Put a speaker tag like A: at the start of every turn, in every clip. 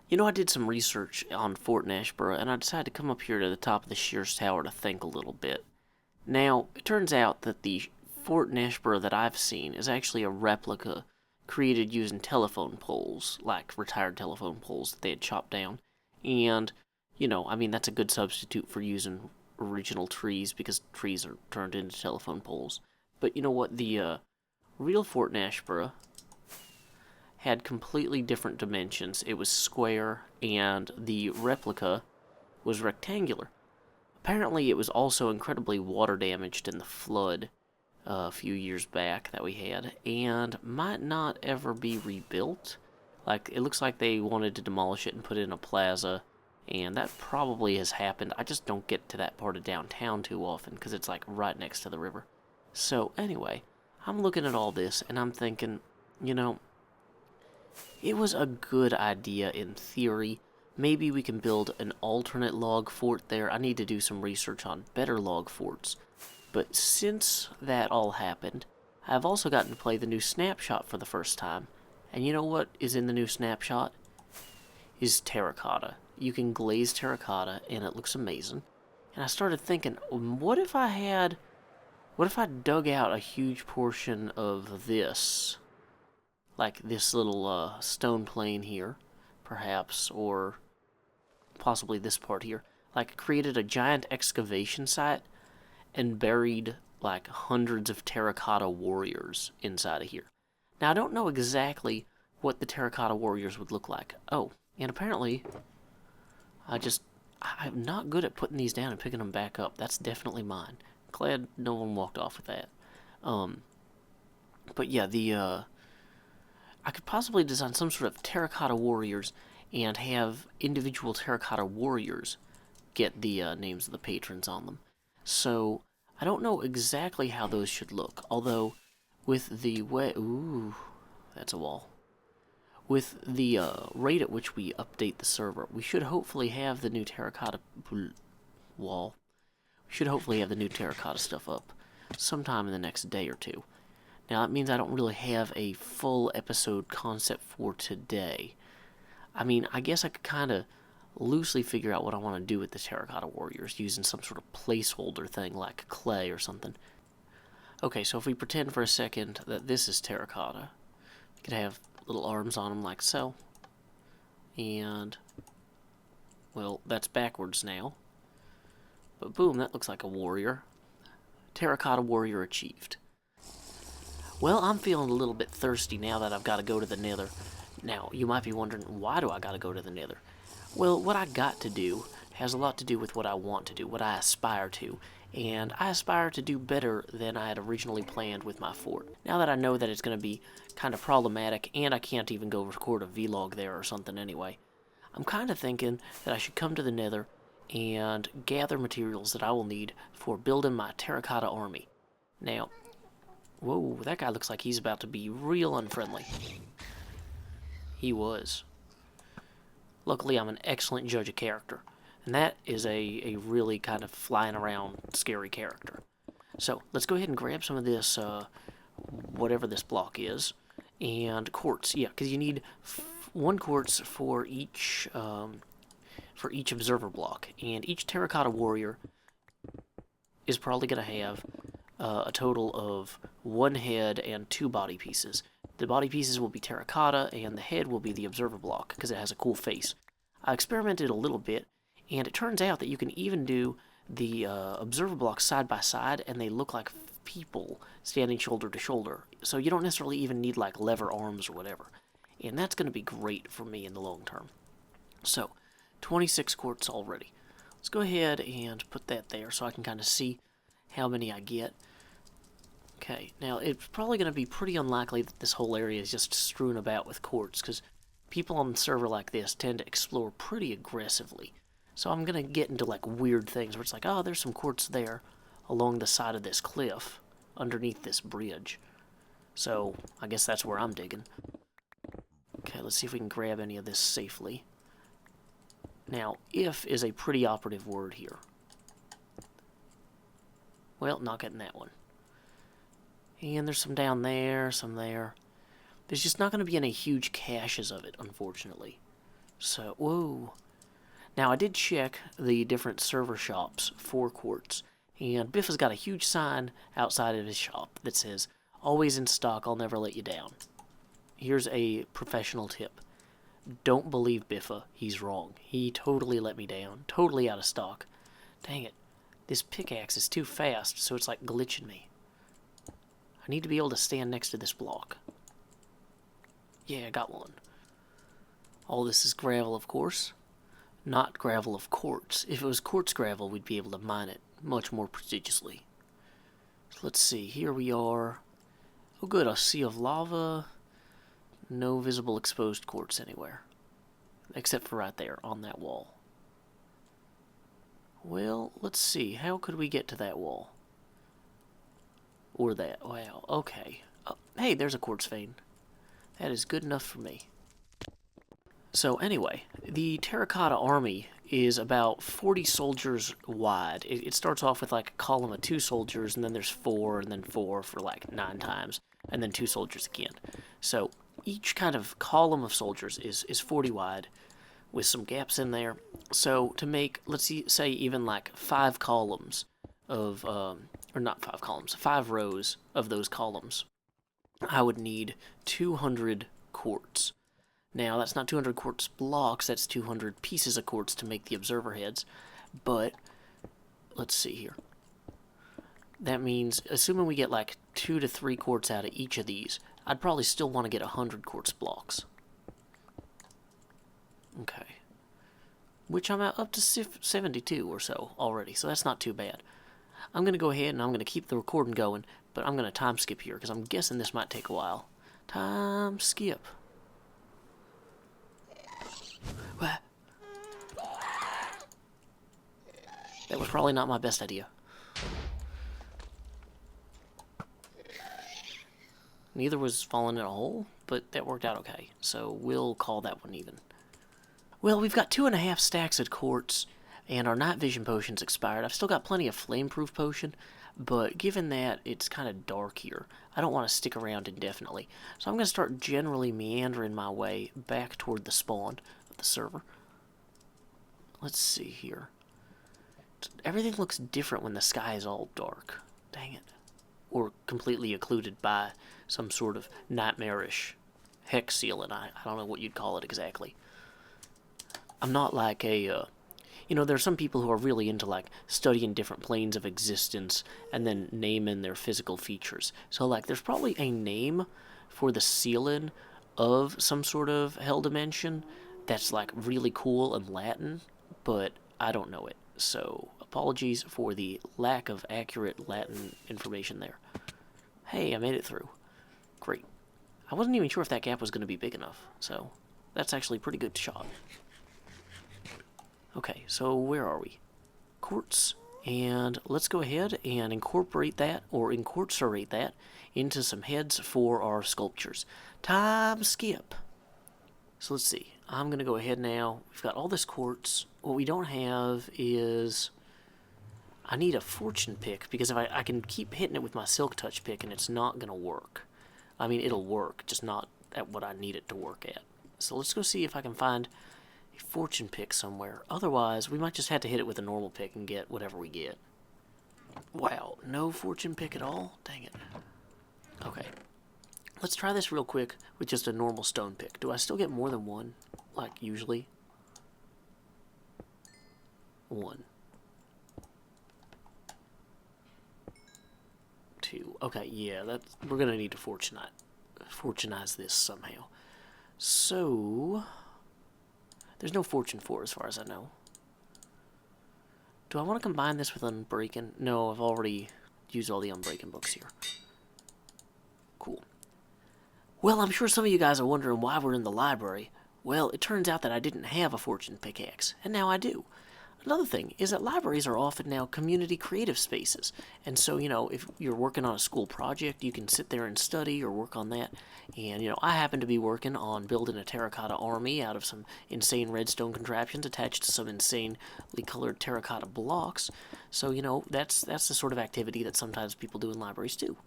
A: You know, I did some research on Fort Nashbar, and I decided to come up here to the top of the Shears Tower to think a little bit. Now, it turns out that the Fort Nashbar that I've seen is actually a replica created using telephone poles, like retired telephone poles that they had chopped down. And, I mean, that's a good substitute for using original trees because trees are turned into telephone poles. But you know what? The real Fort Nashbar had completely different dimensions. It was square, and the replica was rectangular. Apparently, it was also incredibly water damaged in the flood a few years back that we had, and might not ever be rebuilt. Like, it looks like they wanted to demolish it and put it in a plaza, and that probably has happened. I just don't get to that part of downtown too often because it's like right next to the river. So, anyway, I'm looking at all this and I'm thinking, you know, it was a good idea in theory. Maybe we can build an alternate log fort there. I need to do some research on better log forts. But since that all happened, I've also gotten to play the new snapshot for the first time. And you know what is in the new snapshot? Is terracotta. You can glaze terracotta and it looks amazing. And I started thinking, what if I dug out a huge portion of this? Like this little stone plane here, perhaps, or possibly this part here. Like created a giant excavation site and buried like hundreds of terracotta warriors inside of here. Now I don't know exactly what the terracotta warriors would look like. Oh, and apparently I'm not good at putting these down and picking them back up. That's definitely mine. Glad no one walked off with that. But yeah, I could possibly design some sort of terracotta warriors and have individual terracotta warriors get the names of the patrons on them. So I don't know exactly how those should look. Although with the way, ooh, that's a wall. With the rate at which we update the server, we should hopefully have the new terracotta wall. We should hopefully have the new terracotta stuff up sometime in the next day or two. Now, that means I don't really have a full episode concept for today. I mean, I guess I could kind of loosely figure out what I want to do with the Terracotta Warriors using some sort of placeholder thing like clay or something. Okay, so if we pretend for a second that this is terracotta, we could have little arms on them like so. And, well, that's backwards now. But boom, that looks like a warrior. Terracotta Warrior achieved. Well, I'm feeling a little bit thirsty now that I've got to go to the Nether. Now, you might be wondering, why do I got to go to the Nether? Well, what I got to do has a lot to do with what I want to do, what I aspire to. And I aspire to do better than I had originally planned with my fort. Now that I know that it's going to be kind of problematic, and I can't even go record a vlog there or something anyway, I'm kind of thinking that I should come to the Nether and gather materials that I will need for building my terracotta army. Now, whoa, that guy looks like he's about to be real unfriendly. He was. Luckily, I'm an excellent judge of character. And that is a really kind of flying around scary character. So, let's go ahead and grab some of this, whatever this block is. And quartz, yeah, because you need one quartz for each observer block. And each terracotta warrior is probably going to have a total of one head and two body pieces. The body pieces will be terracotta, and the head will be the observer block, because it has a cool face. I experimented a little bit, and it turns out that you can even do the observer blocks side by side, and they look like people standing shoulder to shoulder. So you don't necessarily even need like lever arms or whatever. And that's going to be great for me in the long term. So, 26 quartz already. Let's go ahead and put that there so I can kind of see how many I get. Okay, now it's probably going to be pretty unlikely that this whole area is just strewn about with quartz, because people on the server like this tend to explore pretty aggressively. So I'm going to get into like weird things where it's like, oh, there's some quartz there along the side of this cliff underneath this bridge. So I guess that's where I'm digging. Okay, let's see if we can grab any of this safely. Now, if is a pretty operative word here. Well, not getting that one. And there's some down there, some there. There's just not going to be any huge caches of it, unfortunately. So, whoa. Now, I did check the different server shops for quartz, and Biff has got a huge sign outside of his shop that says, "Always in stock, I'll never let you down." Here's a professional tip. Don't believe Biffa. He's wrong. He totally let me down. Totally out of stock. Dang it. This pickaxe is too fast, so it's like glitching me. I need to be able to stand next to this block. Yeah, I got one. All this is gravel, of course. Not gravel of quartz. If it was quartz gravel, we'd be able to mine it much more prodigiously. So let's see. Here we are. Oh good, a sea of lava. No visible exposed quartz anywhere. Except for right there, on that wall. Well, let's see. How could we get to that wall? Or that. Wow, okay. Oh, hey, there's a quartz vein. That is good enough for me. So anyway, the Terracotta army is about 40 soldiers wide. It starts off with like a column of 2 soldiers, and then there's 4, and then 4 for like 9 times, and then 2 soldiers again. So each kind of column of soldiers is 40 wide, with some gaps in there. So to make, let's say even like 5 columns of, or not 5 columns, 5 rows of those columns, I would need 200 quartz. Now, that's not 200 quartz blocks, that's 200 pieces of quartz to make the observer heads. But, let's see here. That means, assuming we get like 2 to 3 quartz out of each of these, I'd probably still want to get 100 quartz blocks. Okay. Which I'm up to 72 or so already, so that's not too bad. I'm going to go ahead and I'm going to keep the recording going, but I'm going to time skip here, because I'm guessing this might take a while. Time skip. What? That was probably not my best idea. Neither was falling in a hole, but that worked out okay. So we'll call that one even. Well, we've got 2.5 stacks of quartz, and our night vision potion's expired. I've still got plenty of flameproof potion, but given that it's kind of dark here, I don't want to stick around indefinitely. So I'm going to start generally meandering my way back toward the spawn of the server. Let's see here. Everything looks different when the sky is all dark. Dang it. Or completely occluded by some sort of nightmarish hex ceiling. I don't know what you'd call it exactly. I'm not like a... you know, there are some people who are really into, like, studying different planes of existence and then naming their physical features. So, like, there's probably a name for the ceiling of some sort of hell dimension that's, like, really cool in Latin, but I don't know it. So, apologies for the lack of accurate Latin information there. Hey, I made it through. Great. I wasn't even sure if that gap was going to be big enough, so that's actually a pretty good shot. Okay, so where are we? Quartz. And let's go ahead and incorporate that, or incorporate that, into some heads for our sculptures. Time skip. So let's see. I'm going to go ahead now. We've got all this quartz. What we don't have is... I need a fortune pick, because if I can keep hitting it with my silk touch pick, and it's not going to work. I mean, it'll work, just not at what I need it to work at. So let's go see if I can find a fortune pick somewhere. Otherwise, we might just have to hit it with a normal pick and get whatever we get. Wow, no fortune pick at all? Dang it. Okay. Let's try this real quick with just a normal stone pick. Do I still get more than one, like usually? 1. 2. Okay, yeah, we're gonna need to fortunize this somehow. So, there's no fortune 4 as far as I know. Do I want to combine this with Unbreaking? No, I've already used all the Unbreaking books here. Cool. Well, I'm sure some of you guys are wondering why we're in the library. Well, it turns out that I didn't have a fortune pickaxe, and now I do. Another thing is that libraries are often now community creative spaces. And so, you know, if you're working on a school project, you can sit there and study or work on that. And, you know, I happen to be working on building a terracotta army out of some insane redstone contraptions attached to some insanely colored terracotta blocks. So, you know, that's the sort of activity that sometimes people do in libraries too.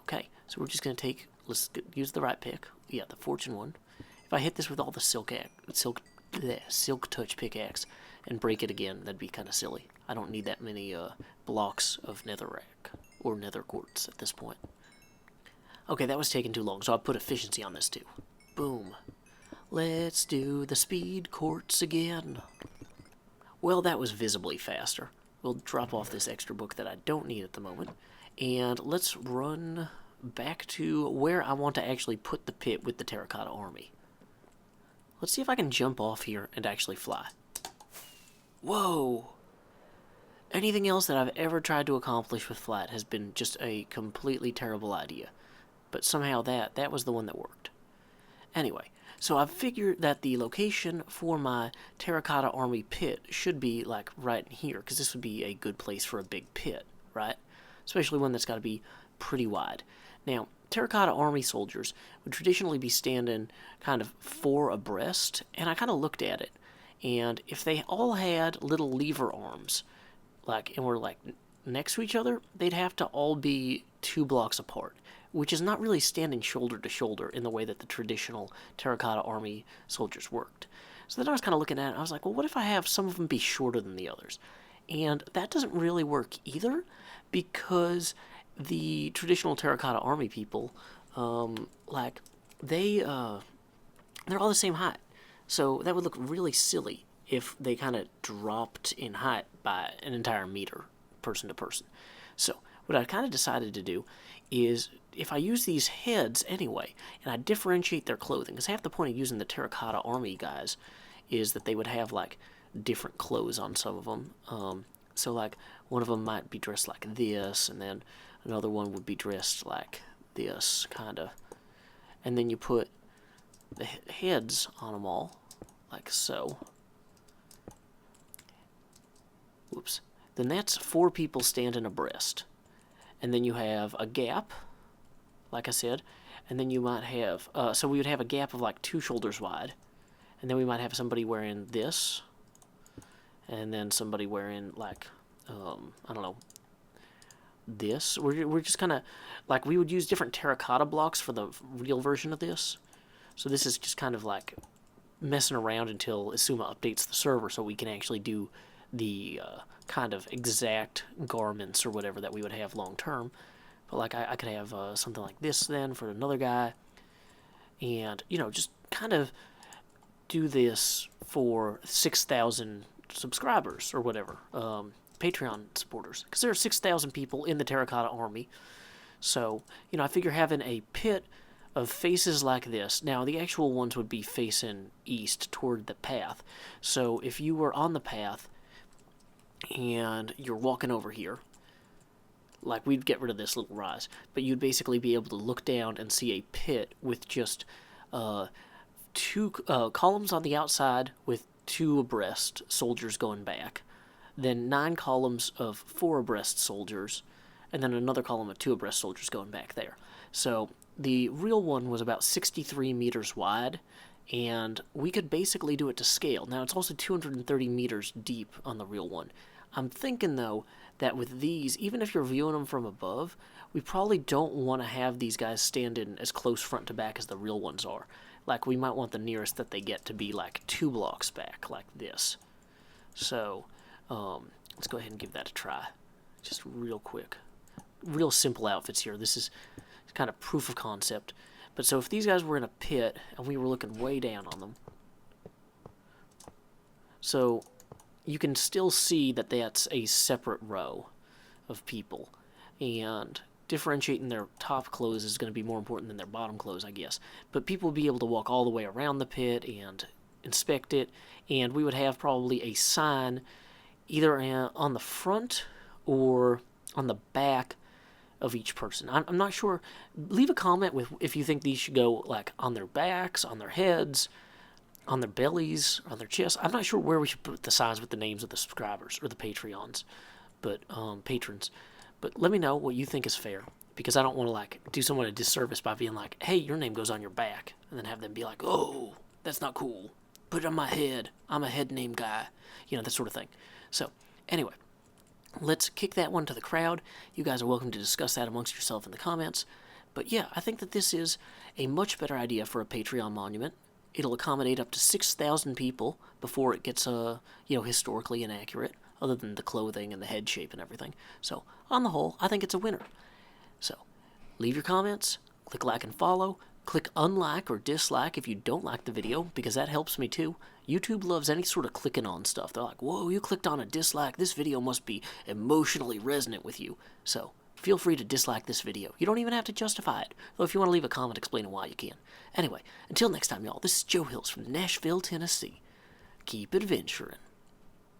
A: Okay, so we're just going to take, use the right pick. Yeah, the fortune one. If I hit this with all the silk touch pickaxe and break it again, that'd be kind of silly. I don't need that many blocks of netherrack or nether quartz at this point. Okay, that was taking too long, so I'll put efficiency on this too. Boom. Let's do the speed quartz again. Well, that was visibly faster. We'll drop off this extra book that I don't need at the moment. And let's run back to where I want to actually put the pit with the terracotta army. Let's see if I can jump off here and actually fly. Whoa! Anything else that I've ever tried to accomplish with flight has been just a completely terrible idea. But somehow that was the one that worked. Anyway, so I've figured that the location for my terracotta army pit should be like right here, because this would be a good place for a big pit, right? Especially one that's got to be pretty wide. Now, terracotta army soldiers would traditionally be standing kind of four abreast, and I kind of looked at it, and if they all had little lever arms, and were like next to each other, they'd have to all be 2 blocks apart, which is not really standing shoulder to shoulder in the way that the traditional terracotta army soldiers worked. So then I was kind of looking at it, and I was like, well, what if I have some of them be shorter than the others? And that doesn't really work either, because the traditional terracotta army people, they're all the same height. So that would look really silly if they kind of dropped in height by an entire meter, person to person. So what I kind of decided to do is, if I use these heads anyway, and I differentiate their clothing, because half the point of using the terracotta army guys is that they would have like different clothes on some of them. So like one of them might be dressed like this, and then another one would be dressed like this, kind of. And then you put the heads on them all, like so. Whoops. Then that's 4 people standing abreast. And then you have a gap, like I said, and then you might have, so we would have a gap of like 2 shoulders wide, and then we might have somebody wearing this, and then somebody wearing like, I don't know, this. We're just kind of, like, we would use different terracotta blocks for the real version of this, so this is just kind of like messing around until Asuma updates the server so we can actually do the kind of exact garments or whatever that we would have long term. But like I could have something like this then for another guy, and just kind of do this for 6,000 subscribers or whatever, Patreon supporters, because there are 6,000 people in the terracotta army. So I figure having a pit of faces like this. Now the actual ones would be facing east toward the path. So if you were on the path and you're walking over here, like, we'd get rid of this little rise, but you'd basically be able to look down and see a pit with just 2 columns on the outside with 2 abreast soldiers going back, then 9 columns of 4 abreast soldiers, and then another column of 2 abreast soldiers going back there. So the real one was about 63 meters wide, and we could basically do it to scale. Now, it's also 230 meters deep on the real one. I'm thinking, though, that with these, even if you're viewing them from above, we probably don't want to have these guys standing as close front to back as the real ones are. Like, we might want the nearest that they get to be like 2 blocks back, like this. So, let's go ahead and give that a try. Just real quick. Real simple outfits here. This is kind of proof of concept. But so if these guys were in a pit and we were looking way down on them, so you can still see that that's a separate row of people, and differentiating their top clothes is going to be more important than their bottom clothes, I guess. But people would be able to walk all the way around the pit and inspect it, and we would have probably a sign either on the front or on the back of each person. I'm not sure. Leave a comment with if you think these should go like on their backs, on their heads, on their bellies, on their chests. I'm not sure where we should put the signs with the names of the subscribers or the Patreons, but patrons. But let me know what you think is fair, because I don't want to like do someone a disservice by being like, hey, your name goes on your back, and then have them be like, oh, that's not cool. Put it on my head. I'm a head name guy. That sort of thing. So anyway, let's kick that one to the crowd. You guys are welcome to discuss that amongst yourself in the comments. But yeah, I think that this is a much better idea for a Patreon monument It'll accommodate up to 6,000 people before it gets, historically inaccurate, other than the clothing and the head shape and everything. So, on the whole, I think it's a winner. So, leave your comments, click like and follow, click unlike or dislike if you don't like the video, because that helps me too. YouTube loves any sort of clicking on stuff. They're like, whoa, you clicked on a dislike, this video must be emotionally resonant with you. So, feel free to dislike this video. You don't even have to justify it, though if you want to leave a comment explaining why, you can. Anyway, until next time, y'all, this is Joe Hills from Nashville, Tennessee. Keep adventuring.